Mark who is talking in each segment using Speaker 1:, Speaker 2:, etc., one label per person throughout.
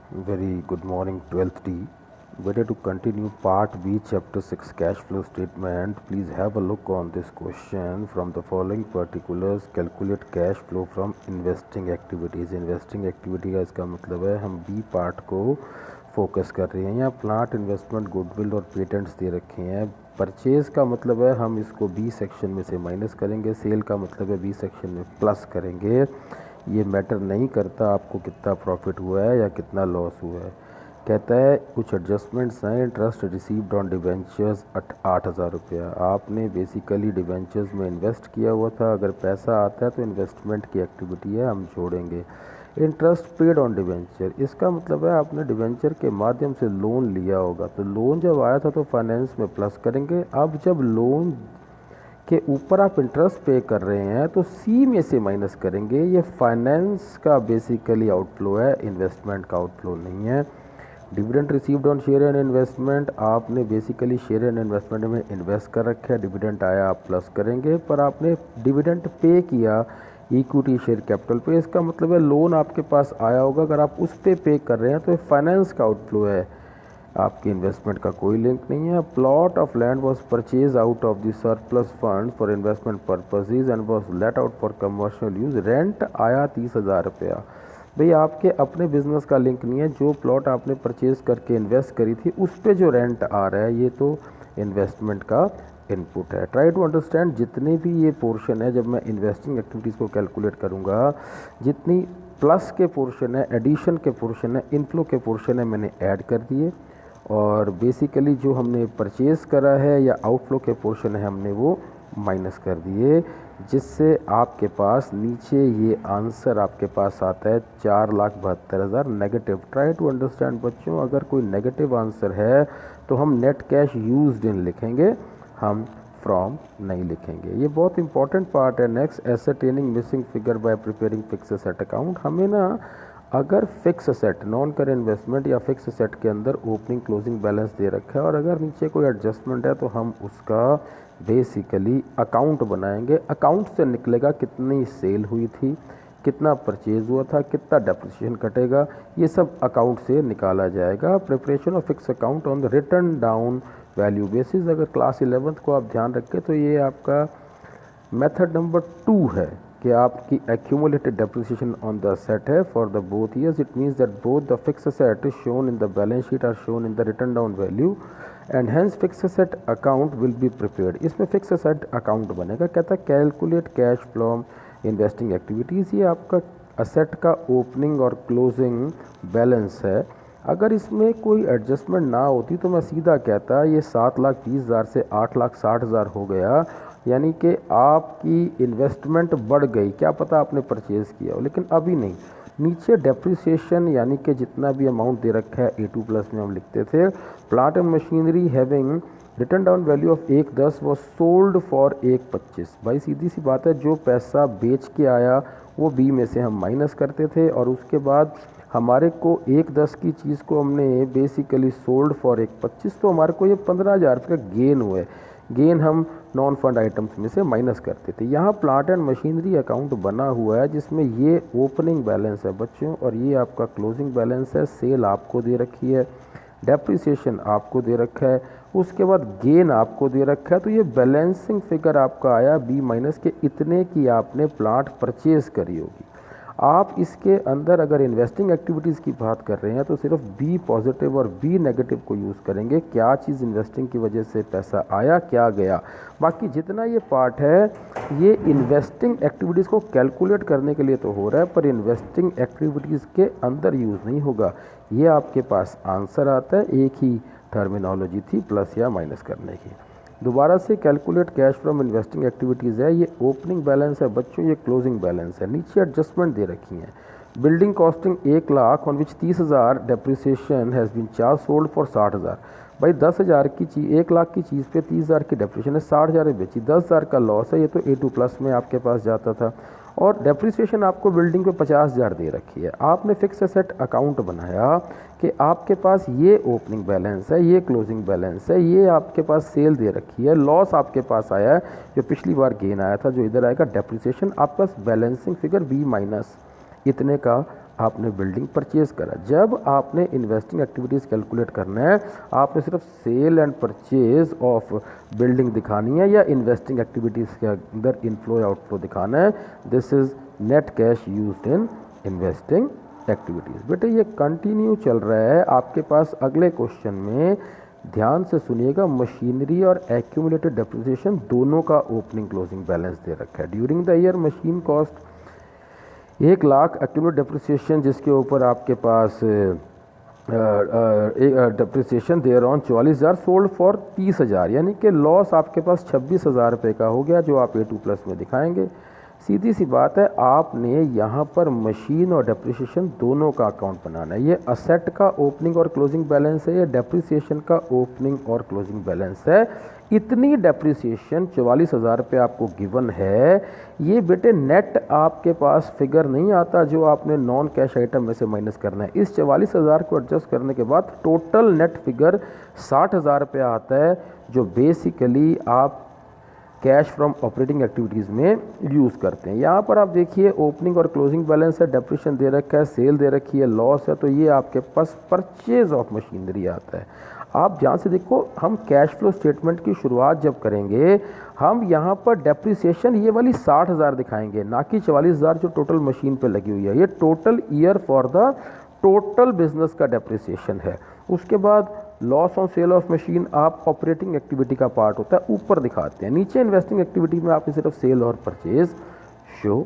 Speaker 1: Very good morning, 12th D. Better to continue part B, chapter 6, cash flow statement. Please have a look on this question. From the following particulars, calculate cash flow from investing activities. Investing activity का इसका मतलब है हम B part को focus कर रहे हैं। यहाँ प्लांट इन्वेस्टमेंट गुडविल और पेटेंट्स दे रखे हैं। परचेज़ का मतलब है हम इसको बी सेक्शन में से माइनस करेंगे, सेल का मतलब है बी सेक्शन में प्लस करेंगे। ये मैटर नहीं करता आपको कितना प्रॉफिट हुआ है या कितना लॉस हुआ है। कहता है कुछ एडजस्टमेंट्स हैं। इंटरेस्ट रिसीव्ड ऑन डिवेंचर्स 8,000 रुपया। आपने बेसिकली डिवेंचर्स में इन्वेस्ट किया हुआ था। अगर पैसा आता है तो इन्वेस्टमेंट की एक्टिविटी है, हम छोड़ेंगे। इंटरेस्ट पेड ऑन डिवेंचर, इसका मतलब है आपने डिवेंचर के माध्यम से लोन लिया होगा, तो लोन जब आया था तो फाइनेंस में प्लस करेंगे। अब जब लोन के ऊपर आप इंटरेस्ट पे कर रहे हैं तो सी में से माइनस करेंगे। ये फाइनेंस का बेसिकली आउटफ्लो है, इन्वेस्टमेंट का आउटफ्लो नहीं है। Dividend received on share and investment, आपने बेसिकली शेयर एंड इन्वेस्टमेंट में इन्वेस्ट कर रखा है, डिविडेंड आया आप प्लस करेंगे। पर आपने डिविडेंड पे किया इक्विटी शेयर कैपिटल पे, इसका मतलब है लोन आपके पास आया होगा, अगर आप उस पर पे कर रहे हैं तो ये फाइनेंस का आउटफ्लो है, आपकी इन्वेस्टमेंट का कोई लिंक नहीं है। Plot of land was purchase out of the surplus fund for investment purposes and was let out for commercial use. Rent आया 30,000 रुपया। भाई आपके अपने बिजनेस का लिंक नहीं है, जो प्लॉट आपने परचेज करके इन्वेस्ट करी थी उस पर जो रेंट आ रहा है ये तो इन्वेस्टमेंट का इनपुट है। ट्राई टू अंडरस्टैंड जितने भी ये पोर्शन है, जब मैं इन्वेस्टिंग एक्टिविटीज़ को कैलकुलेट करूँगा, जितनी प्लस के पोर्शन है, एडिशन के पोर्शन है, इनफ्लो के पोर्शन है, मैंने ऐड कर दिए। और बेसिकली जो हमने परचेज़ करा है या आउटफ्लो के पोर्शन है हमने वो माइनस कर दिए, जिससे आपके पास नीचे ये आंसर आपके पास आता है 4,72,000 नेगेटिव। ट्राई टू अंडरस्टैंड बच्चों, अगर कोई नेगेटिव आंसर है तो हम नेट कैश यूज्ड इन लिखेंगे, हम फ्रॉम नहीं लिखेंगे। ये बहुत इंपॉर्टेंट पार्ट है। Next, ascertaining missing figure by preparing fixed asset account. हमें ना अगर फिक्स एसेट नॉन कर इन्वेस्टमेंट या फिक्स एसेट के अंदर ओपनिंग क्लोजिंग बैलेंस दे रखा है और अगर नीचे कोई एडजस्टमेंट है तो हम उसका बेसिकली अकाउंट बनाएंगे। अकाउंट से निकलेगा कितनी सेल हुई थी, कितना परचेज हुआ था, कितना डेप्रिसिएशन कटेगा, ये सब अकाउंट से निकाला जाएगा। Preparation of fix account on the written down value basis. अगर क्लास 11th को आप ध्यान रखें तो ये आपका मेथड नंबर 2 है कि आपकी accumulated depreciation on the asset है for the both years. It means that both the fixed asset is shown in the balance sheet are shown in the written down value and hence fixed asset account will be prepared. इसमें fixed asset account बनेगा। कहता है calculate cash from investing activities. ये आपका asset का opening और closing balance है। अगर इसमें कोई एडजस्टमेंट ना होती तो मैं सीधा कहता ये 7,20,000 से 8,60,000 हो गया, यानी कि आपकी इन्वेस्टमेंट बढ़ गई। क्या पता आपने परचेज़ किया हो, लेकिन अभी नहीं। नीचे डेप्रिसिएशन यानी कि जितना भी अमाउंट दे रखा है A2 प्लस में हम लिखते थे, plant and machinery having return down value of 1,10 was sold for 1,25। भाई सीधी सी बात है, जो पैसा बेच के आया वो बी में से हम माइनस करते थे और उसके बाद हमारे को 1,10 की चीज़ को हमने बेसिकली सोल्ड फॉर 1,25, तो हमारे को ये 15,000 रुपये का गेन हुआ है। गेन हम नॉन फंड आइटम्स में से माइनस करते थे। यहाँ प्लांट एंड मशीनरी अकाउंट बना हुआ है जिसमें ये ओपनिंग बैलेंस है बच्चों और ये आपका क्लोजिंग बैलेंस है। सेल आपको दे रखी है, डेप्रिसिएशन आपको दे रखा है, उसके बाद गेन आपको दे रखा है। तो ये बैलेंसिंग फिगर आपका आया बी माइनस के इतने की आपने प्लांट परचेज़ करी होगी। आप इसके अंदर अगर इन्वेस्टिंग एक्टिविटीज़ की बात कर रहे हैं तो सिर्फ बी पॉजिटिव और बी नेगेटिव को यूज़ करेंगे। क्या चीज़ इन्वेस्टिंग की वजह से पैसा आया, क्या गया। बाकी जितना ये पार्ट है ये इन्वेस्टिंग एक्टिविटीज़ को कैलकुलेट करने के लिए तो हो रहा है, पर इन्वेस्टिंग एक्टिविटीज़ के अंदर यूज़ नहीं होगा। ये आपके पास आंसर आता है, एक ही टर्मिनोलॉजी थी प्लस या माइनस करने की। दोबारा से calculate cash from investing activities है। ये ओपनिंग बैलेंस है बच्चों, ये क्लोजिंग बैलेंस है। नीचे एडजस्टमेंट दे रखी हैं। Building costing 1,00,000 on which 30,000 depreciation has been charge sold for 60,000। भाई 10,000 की चीज़, 1,00,000 की चीज़ पे 30,000 की डेप्रिसिएशन है, 60,000 बेची, 10,000 का लॉस है। ये तो A2 प्लस में आपके पास जाता था और डेप्रिसिएशन आपको बिल्डिंग पे 50,000 दे रखी है। आपने फिक्स एसेट अकाउंट बनाया कि आपके पास ये ओपनिंग बैलेंस है, ये क्लोजिंग बैलेंस है, ये आपके पास सेल दे रखी है, लॉस आपके पास आया है, जो पिछली बार गेन आया था, जो इधर आएगा डेप्रिसिएशन। आपके पास बैलेंसिंग फिगर बी माइनस इतने का आपने बिल्डिंग परचेज करा। जब आपने इन्वेस्टिंग एक्टिविटीज़ कैलकुलेट करना है, आपने सिर्फ sale and purchase of building दिखानी है या इन्वेस्टिंग एक्टिविटीज़ के अंदर इनफ्लो या आउटफ्लो दिखाना है। This is net cash used in investing activities. बेटे ये कंटिन्यू चल रहा है आपके पास। अगले क्वेश्चन में ध्यान से सुनिएगा, मशीनरी और एक्यूमुलेटेड डेप्रिसिएशन दोनों का ओपनिंग क्लोजिंग बैलेंस दे रखा है। During the year machine cost 1 lakh, accumulated depreciation जिसके ऊपर आपके पास depreciation there on 44,000, sold for 30,000, यानी कि लॉस आपके पास 26,000 रुपये का हो गया, जो आप A2 प्लस में दिखाएंगे। सीधी सी बात है, आपने यहाँ पर मशीन और डेप्रिसिएशन दोनों का अकाउंट बनाना है। ये असेट का ओपनिंग और क्लोजिंग बैलेंस है, ये डेप्रिसिएशन का ओपनिंग और क्लोजिंग बैलेंस है। इतनी डेप्रिसिएशन 44,000 रुपये आपको गिवन है। ये बेटे नेट आपके पास फिगर नहीं आता जो आपने नॉन कैश आइटम में से माइनस करना है। इस 44,000 को एडजस्ट करने के बाद टोटल नेट फिगर 60,000 रुपये आता है, जो बेसिकली आप कैश फ्रॉम ऑपरेटिंग एक्टिविटीज़ में यूज़ करते हैं। यहाँ पर आप देखिए ओपनिंग और क्लोजिंग बैलेंस है, डेप्रिसिएशन दे रखा है, सेल दे रखी है, लॉस है, तो ये आपके पास परचेज ऑफ मशीनरी आता है। आप जहाँ से देखो, हम कैश फ्लो स्टेटमेंट की शुरुआत जब करेंगे, हम यहाँ पर डेप्रिसिएशन ये वाली 60,000 दिखाएंगे, ना कि 44,000 जो टोटल मशीन पे लगी हुई है। ये total year for the total business का डेप्रिसिएशन है। उसके बाद loss on sale of machine आप ऑपरेटिंग एक्टिविटी का पार्ट होता है, ऊपर दिखाते हैं। नीचे इन्वेस्टिंग एक्टिविटी में आपने सिर्फ सेल और परचेज शो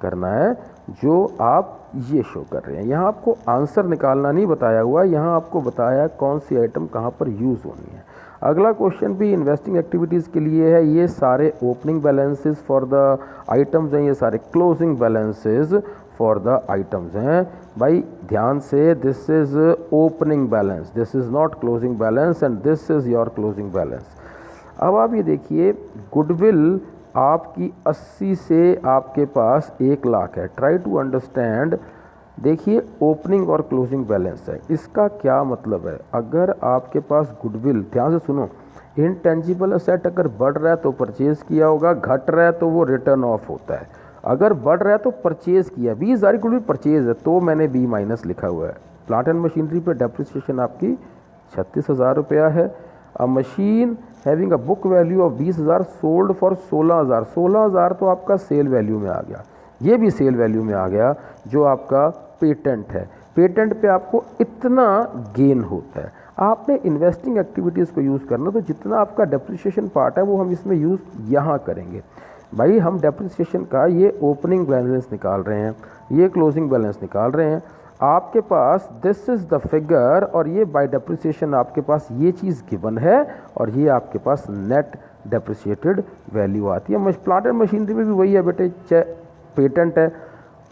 Speaker 1: करना है, जो आप ये शो कर रहे हैं। यहाँ आपको आंसर निकालना नहीं बताया हुआ, यहाँ आपको बताया कौन सी आइटम कहाँ पर यूज़ होनी है। अगला क्वेश्चन भी इन्वेस्टिंग एक्टिविटीज़ के लिए है। ये सारे opening balances for the items हैं, ये सारे closing balances for the items हैं। भाई ध्यान से, this is opening balance, this is not closing balance and this is your closing balance. अब आप ये देखिए, गुडविल आपकी 80 से आपके पास 1 लाख है। Try to understand. देखिए ओपनिंग और क्लोजिंग बैलेंस है, इसका क्या मतलब है? अगर आपके पास गुडविल, ध्यान से सुनो, इनटेंजिबल असेट अगर बढ़ रहा है तो परचेज किया होगा, घट रहा है तो वो रिटर्न ऑफ होता है। अगर बढ़ रहा है तो परचेज किया, 20,000 गुडविल परचेज है तो मैंने B माइनस लिखा हुआ है। प्लांट एंड मशीनरी पे डेप्रिसिएशन आपकी 36,000 रुपया है। अ machine having a book value of 20,000 sold for 16,000, 16,000 तो आपका सेल वैल्यू में आ गया, ये भी सेल वैल्यू में आ गया, जो आपका पेटेंट है। पेटेंट पे आपको इतना गेन होता है। आपने इन्वेस्टिंग एक्टिविटीज़ को यूज़ करना, तो जितना आपका डेप्रिसिएशन पार्ट है वो हम इसमें यूज़ यहाँ करेंगे। भाई हम डेप्रिसिएशन का ये ओपनिंग बैलेंस निकाल रहे हैं, ये क्लोजिंग बैलेंस निकाल रहे हैं। आपके पास दिस इज़ द फिगर, और ये बाय डेप्रिसिएशन आपके पास ये चीज़ गिवन है, और ये आपके पास नेट डेप्रिसिएटेड वैल्यू आती है। प्लांट एंड मशीनरी में भी वही है बेटे, पेटेंट है,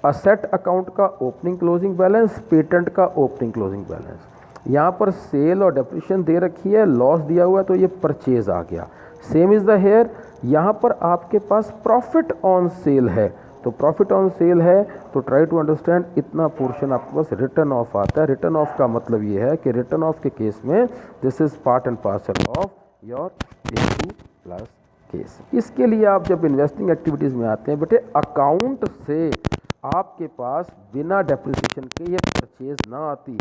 Speaker 1: असेट अकाउंट का ओपनिंग क्लोजिंग बैलेंस, पेटेंट का ओपनिंग क्लोजिंग बैलेंस। यहाँ पर सेल और डेप्रिसिएशन दे रखी है, लॉस दिया हुआ है, तो ये परचेज आ गया। सेम इज़ द हेयर, यहाँ पर आपके पास प्रॉफिट ऑन सेल है, तो प्रॉफिट ऑन सेल है, तो ट्राई टू अंडरस्टैंड, इतना पोर्शन आपके पास रिटर्न ऑफ आता है। रिटर्न ऑफ का मतलब ये है कि रिटर्न ऑफ के केस में this is part and parcel of your A2 plus case. इसके लिए आप जब इन्वेस्टिंग एक्टिविटीज़ में आते हैं बेटे, अकाउंट से आपके पास बिना डेप्रिसिएशन के ये परचेज ना आती।